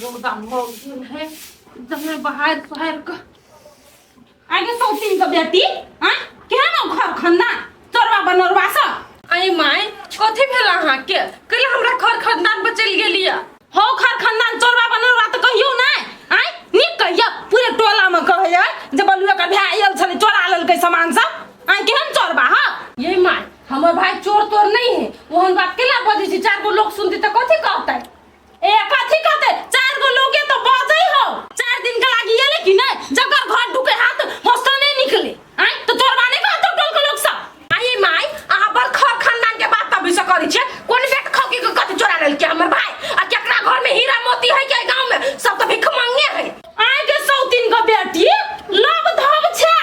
रोदा मौगिन है एकदम बाहर बाहर का आगे सौतीन का बेटी हां केहन घर खन्ना तोरवा बनरवा सा आई माय कथि भेला हां के कल हमरा घर खन्दान बचल गेलिया हो घर खन्दान तोरवा बनरवा त कहियो नै आई निक कहिया पूरे टोला में कहै जे बलुआ का भाई आयल छले चोरा लेलकै सामान सब आई केहन चोरबा हां ये माय हमर भाई चोर तोर नहीं है ओहन बात केला बजै छी चार गो लोग सुनती त कथि कहतै ए कथि कहतै चार गो लोगे तो बजै हो 4 दिन के लागि एले कि नै जकर घर ढुके हाथ हस्त नहीं निकले आई तो चोरबा नहीं कहतो टोल के लोग सब आई माय आ बर खर खानदान के बात तब से करै छै कोन बेट खौकी के कथि चोरा लेल के हमर भाई आ केकरा घर में हीरा मोती है के गांव में सब तो भिख मांगे है आई के सौतीन का बेटी लब धब छै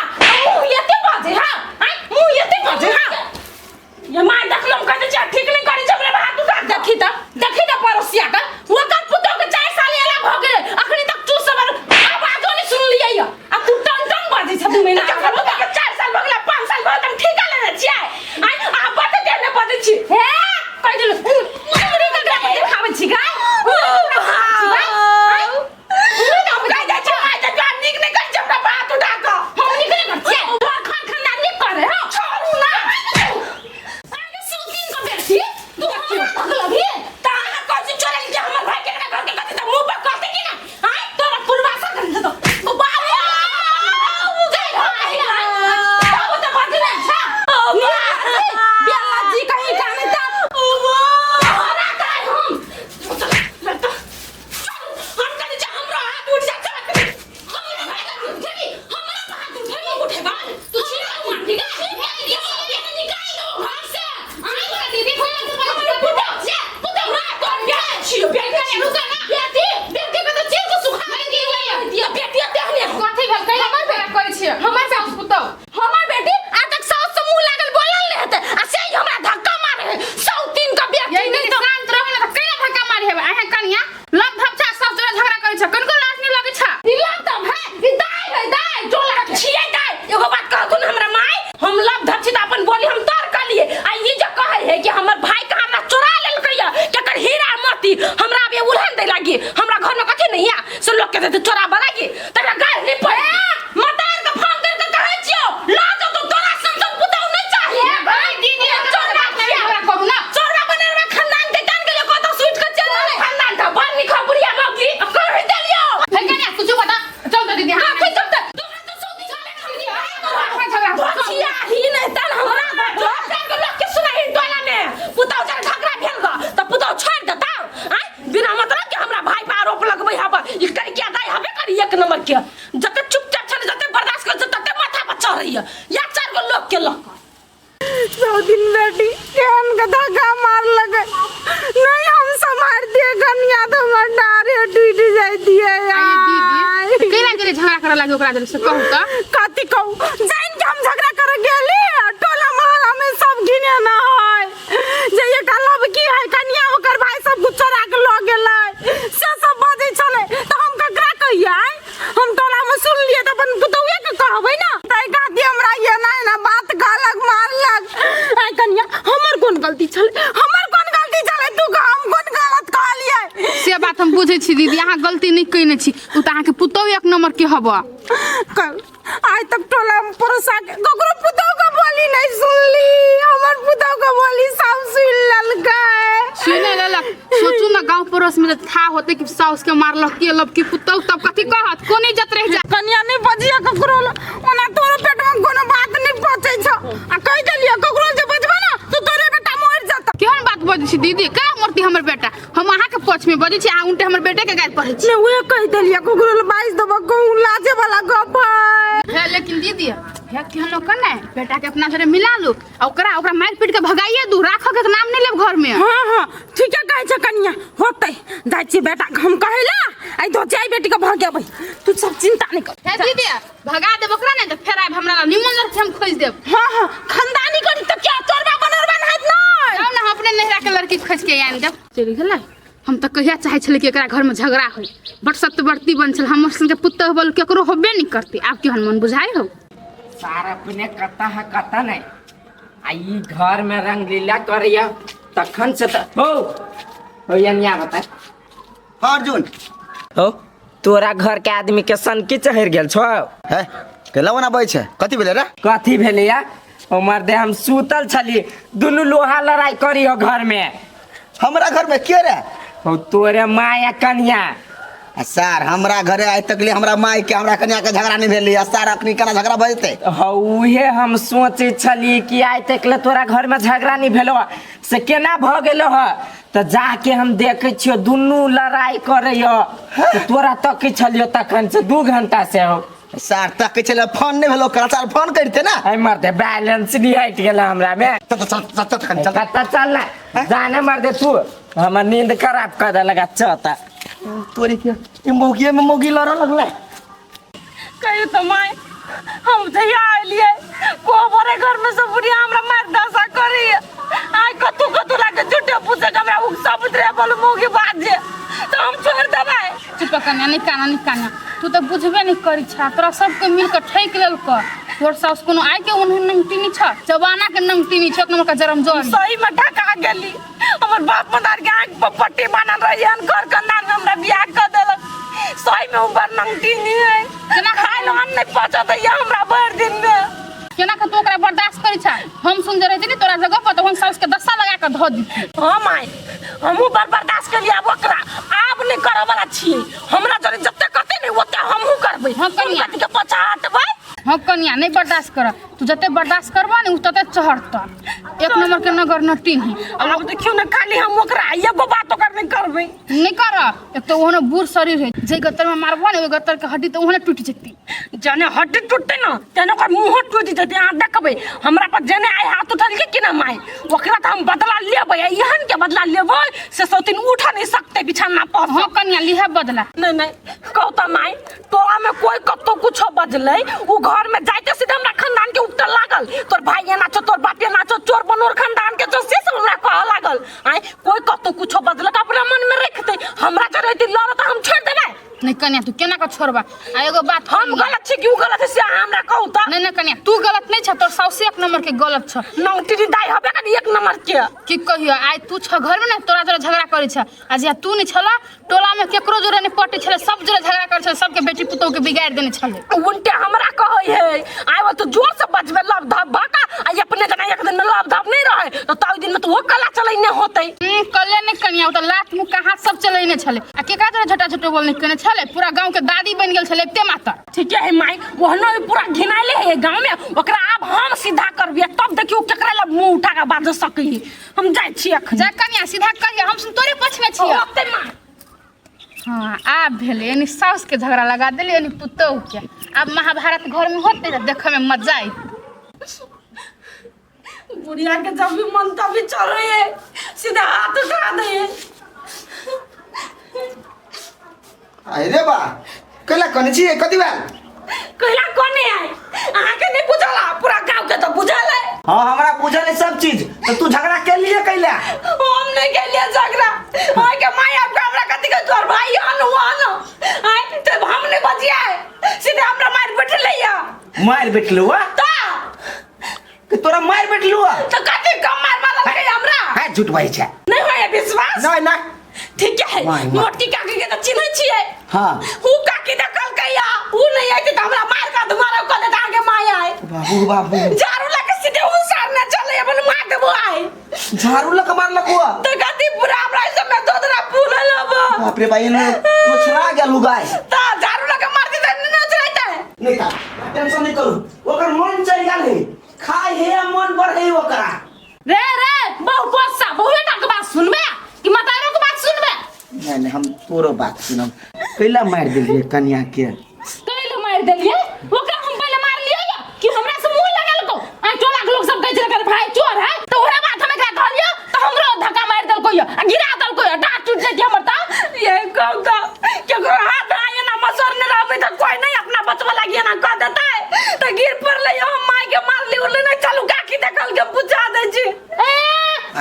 मुंह एते बाजे हा आई मुंह एते बाजे हा ये माय देखलम कहते छै ठीक नहीं करै छै हमरे हाथ उठा देखी त परोसिया का वो का पुतो के 4 साल एला भ गेले अखनी तक तू सब आवाजो नहीं सुन लियै आ तू टन टन बाजे छ 2 महीना के पुतो के 4 साल भ गेले 5 साल भ गेले ठीक लेने छियै आई आ बात देने बाजे छी हे कहि दिल मुरी के गाय खाबै छी गाय जते चुपचाप छले जते बर्दाश्त कर जते माथा पर चढ़ रही है या 4 गो लोग के लक सौ दिन बेटी केहन के धक्का मार लगे नहीं हम संभाल दिए कन्या तो हमर डारे टूट जाई दिए यार दीदी केना करे झगड़ा करे लागे ओकरा जरे से कहू त कथि कहू जान के हम झगड़ा करे गेली टोला मोहल्ला में सब घिने ना है जे ये गलब की है कन्या ओकर भाई सब कुछ चोरा के ल गेलै से सब बाजै छले तो हम ककरा कहियै हम टोला में सुन लिए तो अपन पुतौए के कहबै ना तै गादी हमरा ये ना बात गालक मारलक ए कन्या हमर कोन गलती छले हमर कोन गलती छले तू का हम कोन गलत कहलियै से बात हम बुझै छी दीदी अहाँ गलती नहीं कइने छी उ त अहाँ के पुतौ एक नंबर के हबो आज तक टोला में परोसा के ककरो पुतौ का बोली नहीं सुनली हमर पुतौ का बोली सब सुन ललकै सुने ललक सोचू ना गांव पड़ोस में था होते कि साउस के मारलक के लब की पुतौ तब कथि कहत कोनी जत रह जा कन्या नहीं बजिया ककरो ओना तोरो पेट में कोनो बात नहीं पहुंचै छ आ कह देलिए ककरो जे बजबा ना तो तोरे बेटा मर जाता केहन बात बजै छी दीदी का मूर्ति हमर बेटा हम अहाँ के पक्ष में बजै छी आ उनटे हमर बेटे के गाल पढ़ै छी ने वे कह देलिए ककरो 22 दबा कहू लाजे वाला गप है लेकिन दीदी है केहनो कने बेटा के अपना घरे मिला लो आ ओकरा मार पीट के भगाइए दू राखो के नाम नहीं लेब घर में हां ठीक है कहै छ कन्या होतै जाय छी बेटा हम कहैला आई दो जाय बेटी के भगाबै तू सब चिंता नहीं कर है दीदी भगा देब ओकरा ने त फेर आब हमरा निमन लग हम खोज देब हां खानदानी करी त क्या चोरबा बनरबा हैत नै जाओ ना अपने नहरा के लड़की खोज के आन देब चली गेलै हम त कहिया चाहे छले कि एकरा घर में झगड़ा होई बट सत्यवर्ती बन छल हमर संग के पुत्त बोल केकरो होबे नहीं करती आप केहन मन बुझाई हो सारा अपने कता है कता नहीं आई घर में रंगलीला करिया तखन से हो यानिया बता अर्जुन हो तोरा घर के आदमी के सन की चढ़ गेल छौ है केला बनाबै छै कथी भेलै रे कथी भेलै या उमर दे हम सुतल छली दुनू लोहा लड़ाई करियो घर में हमरा घर में के रे हो तोरे माया कन्या सर हमरा घरे आइ तक हमरा माई के हमरा कन्या के झगड़ा नहीं भेलै सर अखनी केना झगड़ा भऽ जेतै हो उहे हम सोचे छली कि आइ तक ले तोरा घर में झगड़ा नहीं भेलो से केना भ गेलो ह त जाके हम देखे छियो दुनू लड़ाई करैयो तोरा तक छलियो तखन से 2 घंटा से हो सर तक चले फोन नहीं भेलो कल सर फोन करते ना आई मरते बैलेंस नहीं हट गेला हमरा में चल कत्ता चल जाने मर दे तू हमर नींद खराब कर दे लगा चता तोरी के मोगी में मोगी लड़ लगले कहियो तो माय हम जहिया आइलिए कोबरे घर में सब बुढ़िया हमरा मार दशा करी आइ कतु लागे झूठे पूछे हमरा उ समुद्र बोल मोगी बाजे तो हम छोड़ देबै चुप कन्या निकाना तू तो बुझबे नहीं करी छा तोरा सबके मिलकर ठैक लेल कर तोर सास कोनो आइ के उन्हें नंगटीनी छ जवाना के नंगटीनी छ एक नंबर का जरम जोर सही में ढका गेली हमर बाप मदार के आंख पर पट्टी बांधल रही हन घर कंदान में हमरा बियाह कर देलक सही में ऊपर नंगटीनी है केना खाए लो हम नहीं पहुंचा दै हमरा भर दिन में केना के तू ओकरा बर्दाश्त करी छा हम सुन जे रहती तोरा जगह पर तो हम सास के दस्ता लगा के धो दी हां माय हमहु बर्दाश्त कर लिया ओकरा आब नहीं करे वाला छी हमरा जरे जत्ते करते नहीं ओते हमहु करबै हां कनिया के पछा हटबै हाँ कन्या नहीं बर्दाश्त कर तू जते बर्दाश्त करबा नहीं तते चढ़ता एक नंबर के नगर नटी ही अब देखियो ना खाली हम ओकरा एगो बात ओकर नहीं करबै नहीं कर एक तो ओहने बूढ़ शरीर है जे गत्तर में मारबो ने ओइ गत्तर के हड्डी तो ओहने टूट जती जने हड्डी टूटते ना तने ओकर मुंह टूट जते आ देखबै हमरा पर जने आइ हाथ उठल के ना माय ओकरा त हम बदला लेबै एहन के बदला लेबै से सौतिन उठा नहीं सकते बिछाना पर हाँ कन्या लिहा बदला नहीं कहता माय तोरा में कोई कतो कुछो बजलै उ घर में जाइते सीधे हमरा खानदान के उपटे लागल तोर भाई नाचो तोर बाप नाचो चोर बनोर खानदान के जो से हमरा कह लागल आइ कोई कतो कुछो बजल त अपना मन में रखते हमरा जरे लड़ त हम छोड़ देबै नहीं कन्या तू केना का छोड़बा आ एगो बात हम गलत छी कि उ गलत है से हमरा कहू त नहीं कन्या तू गलत नहीं छ तोर सास एक नंबर के गलत छ नौटी दाई हबे कनी एक नंबर के की कहियो आइ तू छ घर में ना तोरा जरे झगड़ा करे छ आज या तू नहीं छला टोला में केकरो जोरे नहीं पटे छले सब जोरे झगड़ा करे छले सबके बेटी पुतौ के बिगाड़ देने छले उनटे हमरा कहै है आइ तो जोर से बजबे लब धब भाका आ अपने जना एक दिन में लब धब नहीं रहे तो ताउ दिन में तो वो कला चलै नहीं होतै कले नहीं कन्या तो लात मुक्का हाथ सब चलेने छले आ केकरा जोरे छोटा छोटा बोलने कने छले पूरा गांव के दादी बन गेल छले ते माता ठीक है माई ओहनो पूरा घिनाइले है गांव में ओकरा अब हम सीधा करबिए तब देखियो केकरा ला मुंह उठा के बाज सकै हम जाय छी अखन जा कन्या सीधा करिए हम सुन तोरे पछ में छी ओते मां हां आ भेले यानी सास के झगड़ा लगा देले यानी पुतौ के अब महाभारत घर में होते त देखे में मजा आई बुढ़िया के जब भी मन तभी चल रही है सीधा हाथ उठा दे अरे बा कला कने छी कथि बाल कहला कोने आए आहा के नहीं बुझला पूरा गांव के तो बुझल है हां हमरा बुझल है सब चीज तो तू झगड़ा के लिए कैला हम नहीं के लिए झगड़ा आय के माय अब हमरा कथि के तोर भाई अनुवान आय ते हमने बजिया सीधा हमरा मार बैठलैया मार बैठलुआ ता कि तोरा मार बैठलुआ तो कथि कम मार मारल के हमरा है झूठ भाई छै नहीं होय विश्वास नहीं ना ठीक है वाह। मोटी काकी के तो चिन्ह छिए हां हु काकी दकल कहिया हु नहीं आते तो हमरा मार का तुम्हारा को दे आगे माय आए बाबू झाड़ू लगे सीधे उ सामने चले अपन मार देबो आए झाड़ू लगा मार लकुआ तो कथि पूरा हमरा सब में दोदरा फूल लब बाप रे भाई ने मुछरा गेलु गाय ता झाड़ू लगे मार दे न चलाइता है नहीं का टेंशन नहीं करू ओकर मन चल गेल है खाय हे मन बढ़े ओकरा रे बहु बच्चा बहु का बात सुनबे कि मतारो के बात सुनबे नहीं हम तोरो बात सुनम कैला मार देलिए कन्या के कैले मार देलिए ओकरा हम पहले मार लिया या कि हमरा से मुंह लगल को आ टोला के लोग सब कहै छै भाई चोर है तो ओरा बात हम एकरा कहलियो तो हमरो धक्का मार देल कोई आ गिरा देल कोई डांट टूट जाय हमर त ये कहता केकरो हाथ आए ना मसर ने रहबे त कोई नहीं अपना बचवा लागिए ना कह देता है तो गिर पड़ले हम माय के मार ली उले नहीं चलू काकी देखल के बुझा दे छी ए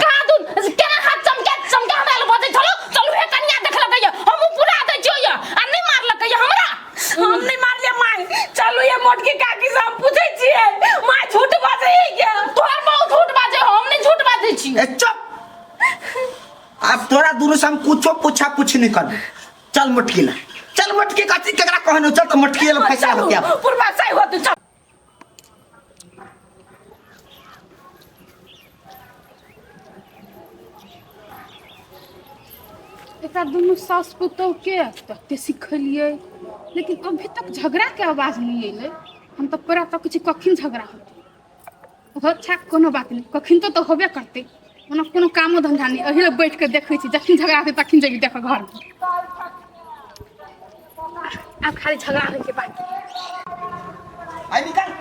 कादुन केना हाथ चमके हमरा बजे चलू हे कन्या देखला कहियो हम पूरा दे छियो आ नहीं मारल कहियो हमरा हम नहीं मार ले माय चलू ये मोटकी काकी से हम पूछे छिए माय झूठ बाजे है क्या तोहर बहुत झूठ बाजे हम नहीं झूठ बाजे छी ए चुप अब तोरा दूर से हम कुछो पूछा कुछ नहीं कर चल मुटकिला चल मटकी कथी केकरा कहनु चल तो मटकी ले फैसला हो गया पुरवा सही हो तू चल एकरा दोनों सास पुतोह के तते सिखलिए लेकिन अभी तक झगड़ा के आवाज नहीं अइले हम तो पूरा तक कुछ कखिन झगड़ा होते हो अच्छा कोनो बात नहीं कखिन तो होबे करते ओना कोनो कामो धंधा नहीं अही बैठ के देखै छी जखिन झगड़ा होते तखिन जेबी देख घर में अब खाली झगड़ा होय के बात आई निकल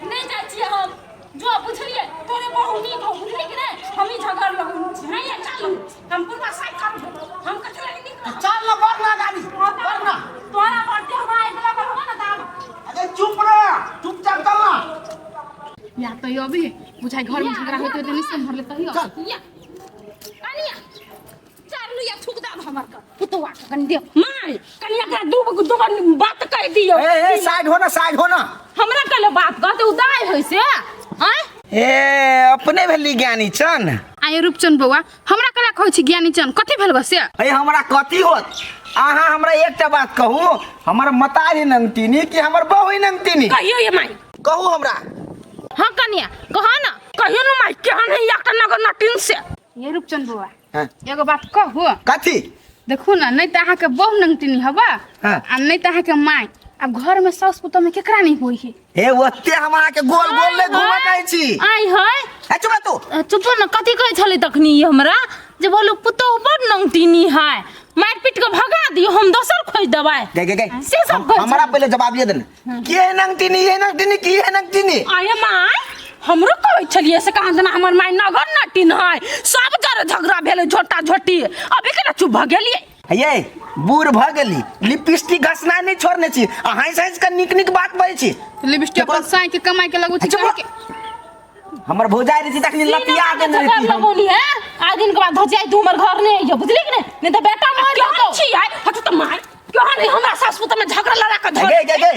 नहीं जाय छी हम जो बुझलिए तोरे बहु नी को बुझली कि नहीं हम ही झगड़ लगन छी नहीं या चल हम पूरा साइड कर हम कथि लगे निकल चल ना बढ़ना गाड़ी बढ़ना तोरा बढ़ते हम आए गला कर हो ना दाम अरे चुप रह चुपचाप चल ना या तो यो भी बुझाई घर में झगड़ा होते तो नहीं संभल ले तही या कनिया चार लुया थूक दा हमर का पुतवा का कन दे माय कनिया का दू बात कह दियो ए साइड हो ना हमरा कले बात कहते उदाय होय से हैं ए अपने भेली ज्ञानी चन आय रूपचंद बउआ हमरा कला कहै छी ज्ञानी चंद कथि भेल बसे ए हमरा कथी होत आहा हमरा एकटा बात कहू हमर मतारी नंगतीनी कि हमर बहु नंगतीनी कहियो ये माय कहू हमरा हां कनिया कहा ना कहियो ना माय केहन है एकटा नगर नटिन से ये रूपचंद बउआ हां एगो बात कहू कथी देखू ना नहीं तो अहाँ के बहु नंगतीनी हवा हाँ। आ नहीं तो अहाँ के माय अब घर में सास पुतोह में केकरा नहीं होई है हे ओते हमरा के गोल गोल ले घुमा कहै छी आई है ए चुप तू चुप न कथि कहै छले तखनी हमरा जे बोलो पुतोह बड़ नंगतीनी है मार पीट के भगा दियो हम दोसर खोज दबाई गे से सब हमरा पहले जवाब ये देना के नंगतीनी की है नंगतीनी आये माय हमरो कहै छलिए से कहां जना हमर माय नगर नटिन है सब जरे झगड़ा भेले झोटा झोटी अभी केना चुप भ गेलिए ये बूढ़ भ गेली लिपस्टिक घसना नहीं छोड़ने छी आ हाइस हाइस का निक निक बात बजै छी लिपस्टिक अपन साई के कमाई के लगू छी के हमर भौजाई रही तखनी लतिया देने रही हम बोली है आज दिन के बाद धोजाई तू हमर घर नहीं आइयो बुझली कि नहीं तो बेटा मार लो छी आय हट त मार क्यों नहीं हमरा सास पुत में झगड़ा लड़ा के धर गे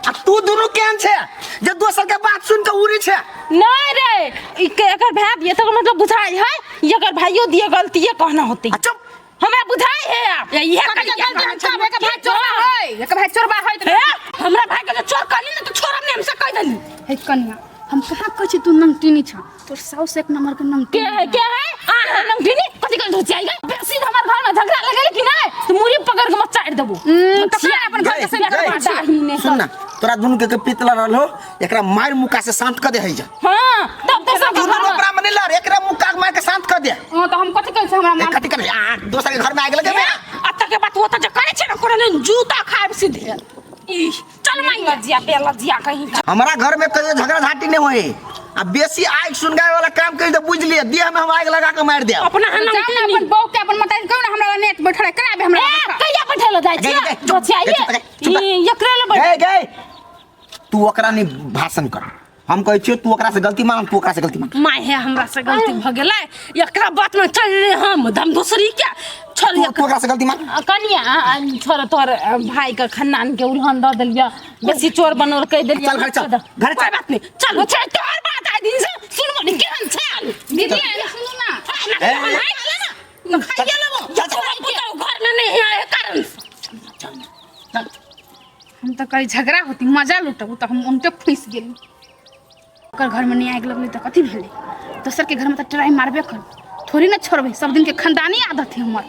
आ तू दोनों केन छे जे दोसर के बात सुन के उड़ी छे नहीं रे एकर भाई दिए तो मतलब बुझाई है एकर भाइयों दिए गलती है कहना होती चुप हमरा बुझाई है आप ये भाई चोरबा है एक भाई चोरबा है हमरा भाई के चोर कहली ना तो छोरम ने हमसे कह देली हे कन्या हम कहां कहै छी तू नंगटीनी छ तोर साउस एक नंबर के नंगटीनी के है आ नंगटीनी कथि कर धो जाएगा बेसी हमर घर में झगड़ा लगेल कि नहीं तो मुरी पकड़ के मत चाट देबो तो का अपन घर के से लेकर सुन ना तोरा दुनु के पितला रहलो एकरा मार मुका से शांत कर दे है जा हां तब तो सब दुनु ओकरा मने लड़ एकरा मुका मार के शांत कर दे हां तो हम कथि कहै छी हमरा मार कथि कर दोसर के घर में आ गेल के अत्ता के बात वो तो जे करे छे ना कोनो जूता खाब सीधे ई चल माई लजिया बेलजिया कहीं हमारा घर में कहियो झगड़ा झाटी नहीं होए आ बेसी आग सुनगाए वाला काम करी तो बुझ लिए देह में हम आग लगा के मार दे अपना अपन बहू के अपन मताई कहू ना हमरा नेट बैठले कराबे हमरा कहिया बैठल जाय छी बचियाइए एकरे ले गे तू ओकरा नहीं भाषण कर हम कहै छियो तू ओकरा से गलती मान तू ओकरा से गलती मान माय है हमरा से गलती भ गेलै एकरा बात में चल रे हम दम दूसरी के छोड़ तू ओकरा से गलती मान कनिया छोड़ तोर भाई के खानदान के उल्हन द देलिया बेसी चोर बनल कह देलिया चल घर चल घर कोई बात नहीं चल छै तोर बात आ दिन से सुन मनी केहन छल दीदी सुनु ना खाइए लेबो घर में नहीं है कारण हम तो कहीं झगड़ा होती मजा लुटब तो हम उनके फंस गेली ओकर घर में नहीं आग लगली तो कथी भेलै दोसर के घर में तो ट्राई मारबे कर थोड़ी ना छोड़बे सब दिन के खानदानी आदत है हमर